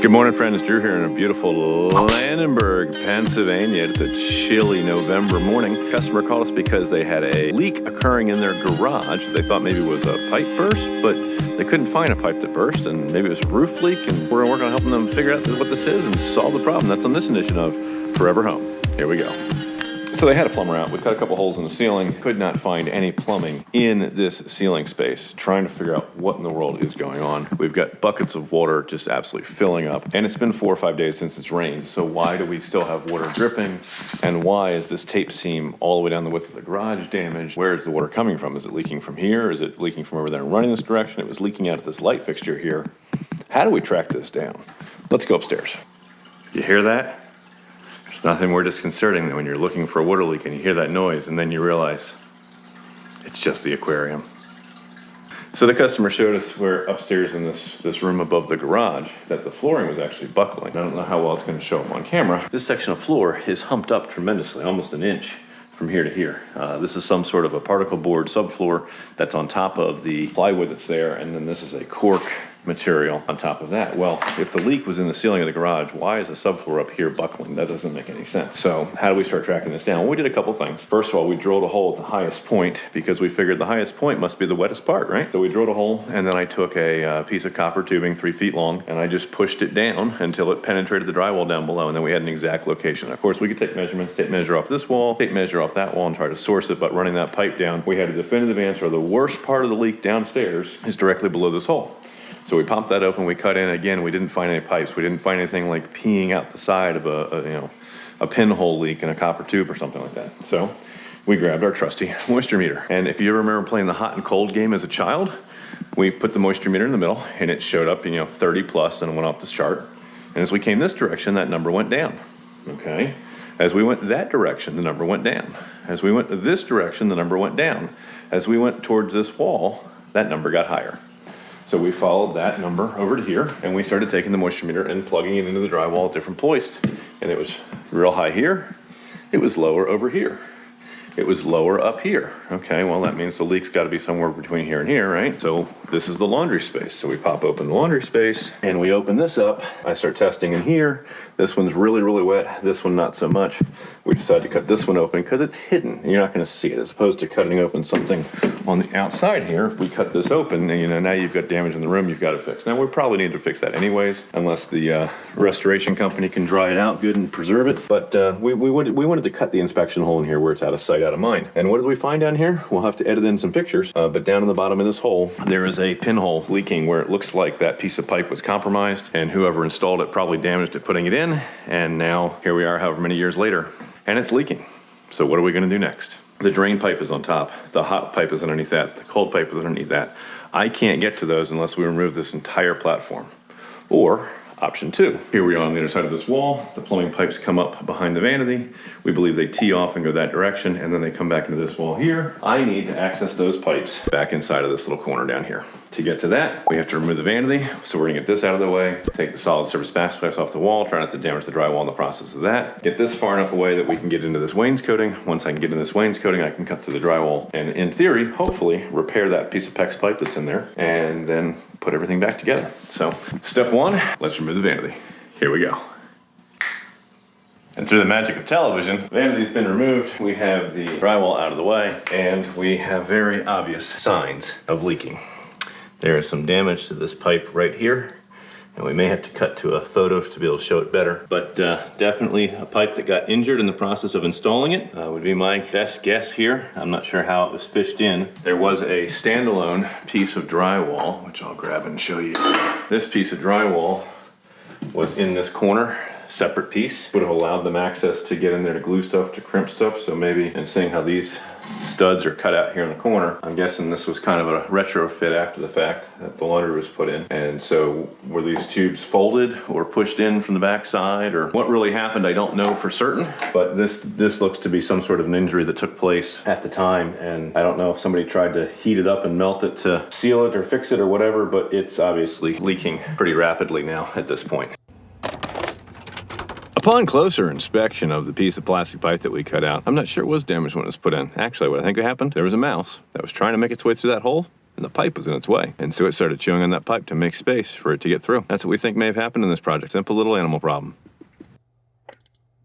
Good morning, friends. Drew here in a beautiful Landenberg, Pennsylvania. It's a chilly November morning. Customer called us because they had a leak occurring in their garage. They thought maybe it was a pipe burst, but they couldn't find a pipe that burst, and maybe it was a roof leak, and we're gonna work on helping them figure out what this is and solve the problem. That's on this edition of Forever Home. Here we go. So they had a plumber out. We cut a couple holes in the ceiling. Could not find any plumbing in this ceiling space. Trying to figure out what in the world is going on. We've got buckets of water just absolutely filling up. And it's been 4 or 5 days since it's rained. So why do we still have water dripping? And why is this tape seam all the way down the width of the garage damaged? Where is the water coming from? Is it leaking from here? Is it leaking from over there and running this direction? It was leaking out of this light fixture here. How do we track this down? Let's go upstairs. You hear that? There's nothing more disconcerting than when you're looking for a water leak and you hear that noise and then you realize it's just the aquarium. So the customer showed us where upstairs in this room above the garage that the flooring was actually buckling. I don't know how well it's going to show up on camera. This section of floor is humped up tremendously, almost an inch from here to here. This is some sort of a particle board subfloor that's on top of the plywood that's there, and then this is a cork material on top of that. Well, if the leak was in the ceiling of the garage, why is the subfloor up here buckling? That doesn't make any sense. So how do we start tracking this down? Well, we did a couple things. First of all, we drilled a hole at the highest point because we figured the highest point must be the wettest part, right? So we drilled a hole, and then I took a piece of copper tubing 3 feet long, and I just pushed it down until it penetrated the drywall down below, and then we had an exact location. Of course, we could take measurements, take measure off this wall, take measure off that wall, and try to source it, but running that pipe down, we had a definitive answer. The worst part of the leak downstairs is directly below this hole. So we popped that open, we cut in. Again, we didn't find any pipes. We didn't find anything like peeing out the side of a pinhole leak in a copper tube or something like that. So we grabbed our trusty moisture meter. And if you remember playing the hot and cold game as a child, we put the moisture meter in the middle and it showed up, 30 plus and went off the chart. And as we came this direction, that number went down, okay? As we went that direction, the number went down. As we went this direction, the number went down. As we went towards this wall, that number got higher. So we followed that number over to here, and we started taking the moisture meter and plugging it into the drywall at different points. And it was real high here. It was lower over here. It was lower up here. Okay, well, that means the leak's got to be somewhere between here and here, right? So this is the laundry space. So we pop open the laundry space, and we open this up. I start testing in here. This one's really, really wet. This one, not so much. We decided to cut this one open because it's hidden. You're not going to see it, as opposed to cutting open something on the outside here. If we cut this open, now you've got damage in the room you've got to fix. Now, we probably need to fix that anyways, unless the restoration company can dry it out good and preserve it. But we wanted to cut the inspection hole in here where it's out of sight, out of mind. And what did we find down here? We'll have to edit in some pictures, but down in the bottom of this hole, there is a pinhole leaking where it looks like that piece of pipe was compromised, and whoever installed it probably damaged it putting it in, and now here we are however many years later, and it's leaking. So what are we going to do next? The drain pipe is on top, the hot pipe is underneath that, the cold pipe is underneath that. I can't get to those unless we remove this entire platform. Or option 2, here we are on the other side of this wall. The plumbing pipes come up behind the vanity. We believe they tee off and go that direction, and then they come back into this wall here. I need to access those pipes back inside of this little corner down here. To get to that, we have to remove the vanity. So we're gonna get this out of the way, take the solid surface backsplash off the wall, try not to damage the drywall in the process of that. Get this far enough away that we can get into this wainscoting. Once I can get in this wainscoting, I can cut through the drywall and, in theory, hopefully repair that piece of PEX pipe that's in there and then put everything back together. So step 1, let's remove the vanity. Here we go. And through the magic of television, vanity's been removed. We have the drywall out of the way, and we have very obvious signs of leaking. There is some damage to this pipe right here, and we may have to cut to a photo to be able to show it better. But definitely a pipe that got injured in the process of installing it would be my best guess here. I'm not sure how it was fished in. There was a standalone piece of drywall, which I'll grab and show you. This piece of drywall was in this corner, separate piece. Would have allowed them access to get in there to glue stuff, to crimp stuff. So maybe, and seeing how these studs are cut out here in the corner, I'm guessing this was kind of a retrofit after the fact that the laundry was put in. And so were these tubes folded or pushed in from the back side, or what really happened, I don't know for certain. But this looks to be some sort of an injury that took place at the time. And I don't know if somebody tried to heat it up and melt it to seal it or fix it or whatever, but it's obviously leaking pretty rapidly now at this point. Upon closer inspection of the piece of plastic pipe that we cut out, I'm not sure it was damaged when it was put in. Actually, what I think happened, there was a mouse that was trying to make its way through that hole, and the pipe was in its way. And so it started chewing on that pipe to make space for it to get through. That's what we think may have happened in this project. Simple little animal problem.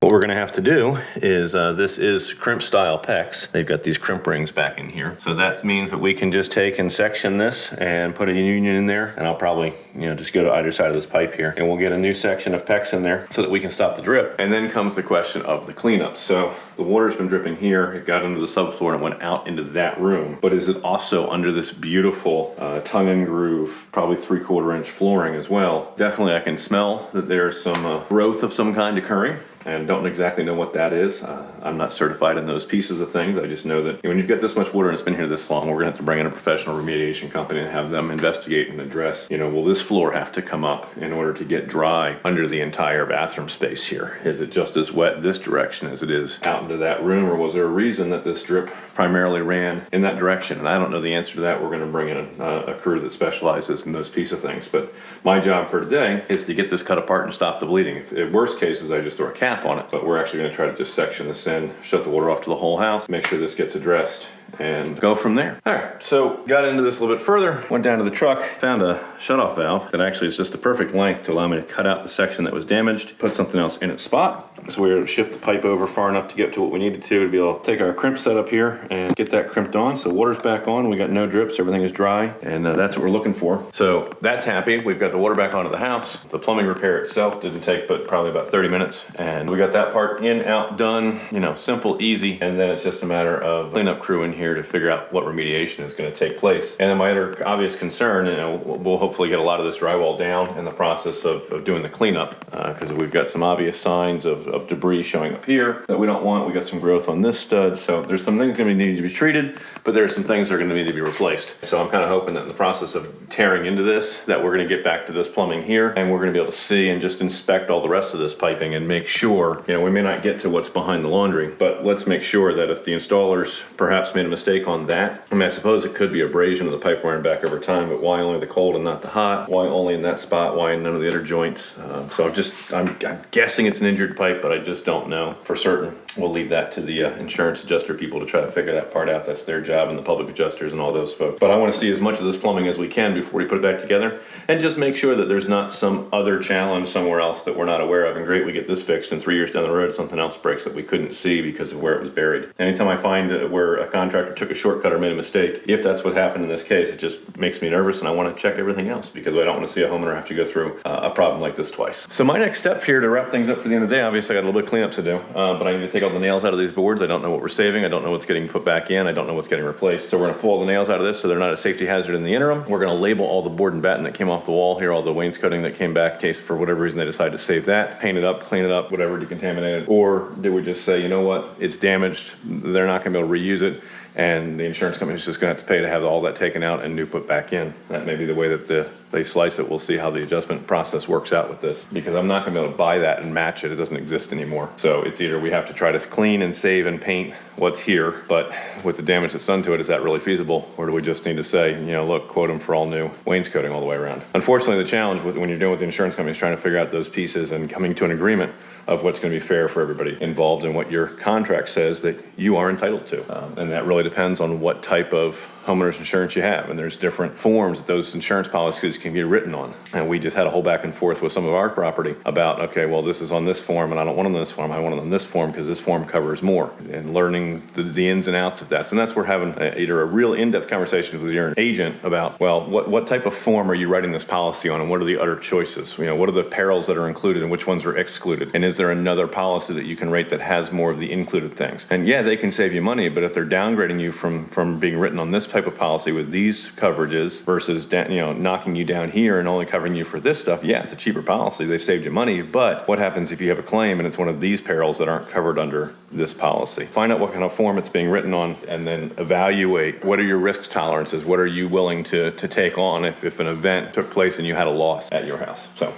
What we're going to have to do is, this is crimp style PEX. They've got these crimp rings back in here. So that means that we can just take and section this and put a union in there. And I'll probably, just go to either side of this pipe here. And we'll get a new section of PEX in there so that we can stop the drip. And then comes the question of the cleanup. So the water's been dripping here. It got into the subfloor and it went out into that room. But is it also under this beautiful tongue and groove, probably 3/4 inch flooring as well? Definitely I can smell that there's some growth of some kind occurring. And don't exactly know what that is. I'm not certified in those pieces of things. I just know that when you've got this much water and it's been here this long, we're gonna have to bring in a professional remediation company and have them investigate and address, will this floor have to come up in order to get dry under the entire bathroom space here? Is it just as wet this direction as it is out into that room, or was there a reason that this drip primarily ran in that direction? And I don't know the answer to that. We're gonna bring in a crew that specializes in those piece of things. But my job for today is to get this cut apart and stop the bleeding. If worst case is I just throw a cap on it, but we're actually going to try to just section this in, shut the water off to the whole house, make sure this gets addressed, and go from there. All right, so got into this a little bit further, went down to the truck, found a shutoff valve that actually is just the perfect length to allow me to cut out the section that was damaged, put something else in its spot. So we were able to shift the pipe over far enough to get to what we needed to be able to take our crimp set up here and get that crimped on. So water's back on, we got no drips, everything is dry, and that's what we're looking for. So that's happy. We've got the water back onto the house. The plumbing repair itself didn't take but probably about 30 minutes, and we got that part in, out, done, simple, easy, and then it's just a matter of cleanup crew in here to figure out what remediation is going to take place. And then my other obvious concern, we'll hopefully get a lot of this drywall down in the process of doing the cleanup, because we've got some obvious signs of debris showing up here that we don't want. We got some growth on this stud, so there's some things going to need to be treated, but there's some things that are going to need to be replaced. So I'm kind of hoping that in the process of tearing into this, that we're going to get back to this plumbing here, and we're going to be able to see and just inspect all the rest of this piping and make sure, we may not get to what's behind the laundry, but let's make sure that if the installers perhaps made a mistake on that, I suppose it could be abrasion of the pipe wearing back over time, but why only the cold and not the hot? Why only in that spot? Why none of the other joints? So I'm guessing it's an injured pipe, but I just don't know for certain. We'll leave that to the insurance adjuster people to try to figure that part out. That's their job, and the public adjusters and all those folks. But I want to see as much of this plumbing as we can before we put it back together, and just make sure that there's not some other challenge somewhere else that we're not aware of. And great, we get this fixed, and 3 years down the road, something else breaks that we couldn't see because of where it was buried. Anytime I find where a contractor took a shortcut or made a mistake, if that's what happened in this case, it just makes me nervous, and I want to check everything else because I don't want to see a homeowner have to go through a problem like this twice. So my next step here to wrap things up for the end of the day, obviously I got a little bit of cleanup to do, but I need to take all the nails out of these boards. I don't know what we're saving. I don't know what's getting put back in. I don't know what's getting replaced. So we're going to pull all the nails out of this so they're not a safety hazard in the interim. We're going to label all the board and batten that came off the wall here, all the wainscoting that came back in case for whatever reason they decide to save that, paint it up, clean it up, whatever, decontaminated. Or do we just say, you know what, it's damaged, they're not going to be able to reuse it, and the insurance company's just going to have to pay to have all that taken out and new put back in. That may be the way that they slice it. We'll see how the adjustment process works out with this, because I'm not going to be able to buy that and match it. It doesn't exist anymore. So it's either we have to try to clean and save and paint what's here, but with the damage that's done to it, is that really feasible? Or do we just need to say, look, quote them for all new wainscoting all the way around? Unfortunately, the challenge when you're dealing with the insurance company is trying to figure out those pieces and coming to an agreement of what's going to be fair for everybody involved and what your contract says that you are entitled to. And that really depends on what type of homeowner's insurance you have. And there's different forms that those insurance policies can be written on. And we just had a whole back and forth with some of our property about, okay, well, this is on this form and I don't want it on this form. I want it on this form because this form covers more, and learning the ins and outs of that. So that's where having either a real in-depth conversation with your agent about, well, what type of form are you writing this policy on, and what are the other choices? What are the perils that are included and which ones are excluded? And is there another policy that you can rate that has more of the included things? And yeah, they can save you money, but if they're downgrading you from being written on this type of policy with these coverages versus knocking you down here and only covering you for this stuff, yeah, it's a cheaper policy. They've saved you money, but what happens if you have a claim and it's one of these perils that aren't covered under this policy? Find out what kind of form it's being written on, and then evaluate what are your risk tolerances, what are you willing to take on if an event took place and you had a loss at your house. So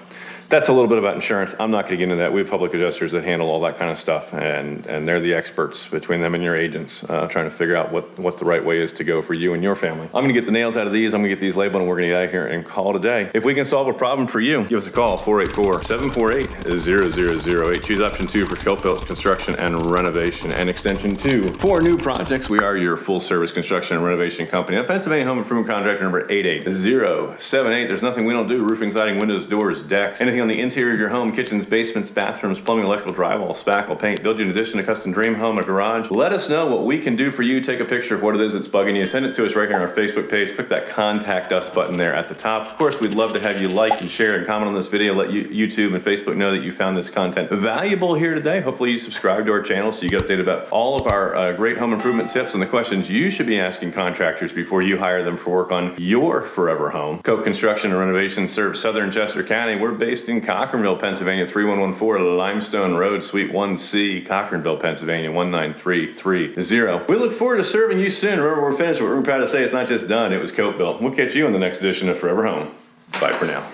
That's a little bit about insurance. I'm not going to get into that. We have public adjusters that handle all that kind of stuff, and they're the experts between them and your agents, trying to figure out what the right way is to go for you and your family. I'm going to get the nails out of these. I'm going to get these labeled, and we're going to get out of here and call it a day. If we can solve a problem for you, give us a call, 484-748-0008. Choose option 2 for Cope-Built Construction and Renovation, and extension 2 for new projects. We are your full-service construction and renovation company. A Pennsylvania home improvement contractor number 88078. There's nothing we don't do. Roofing, siding, windows, doors, decks, anything on the interior of your home, kitchens, basements, bathrooms, plumbing, electrical, drywall, spackle, paint, build you an addition, a custom dream home, a garage. Let us know what we can do for you. Take a picture of what it is that's bugging you. Send it to us right here on our Facebook page. Click that contact us button there at the top. Of course, we'd love to have you like and share and comment on this video. Let YouTube and Facebook know that you found this content valuable here today. Hopefully you subscribe to our channel so you get updated about all of our great home improvement tips and the questions you should be asking contractors before you hire them for work on your forever home. Cope Construction and Renovation serves Southern Chester County. We're based in Cochranville, Pennsylvania, 3114 Limestone Road, Suite 1C, Cochranville, Pennsylvania, 19330. We look forward to serving you soon. Remember, we're finished. We're proud to say it's not just done, it was Cope Built. We'll catch you on the next edition of Forever Home. Bye for now.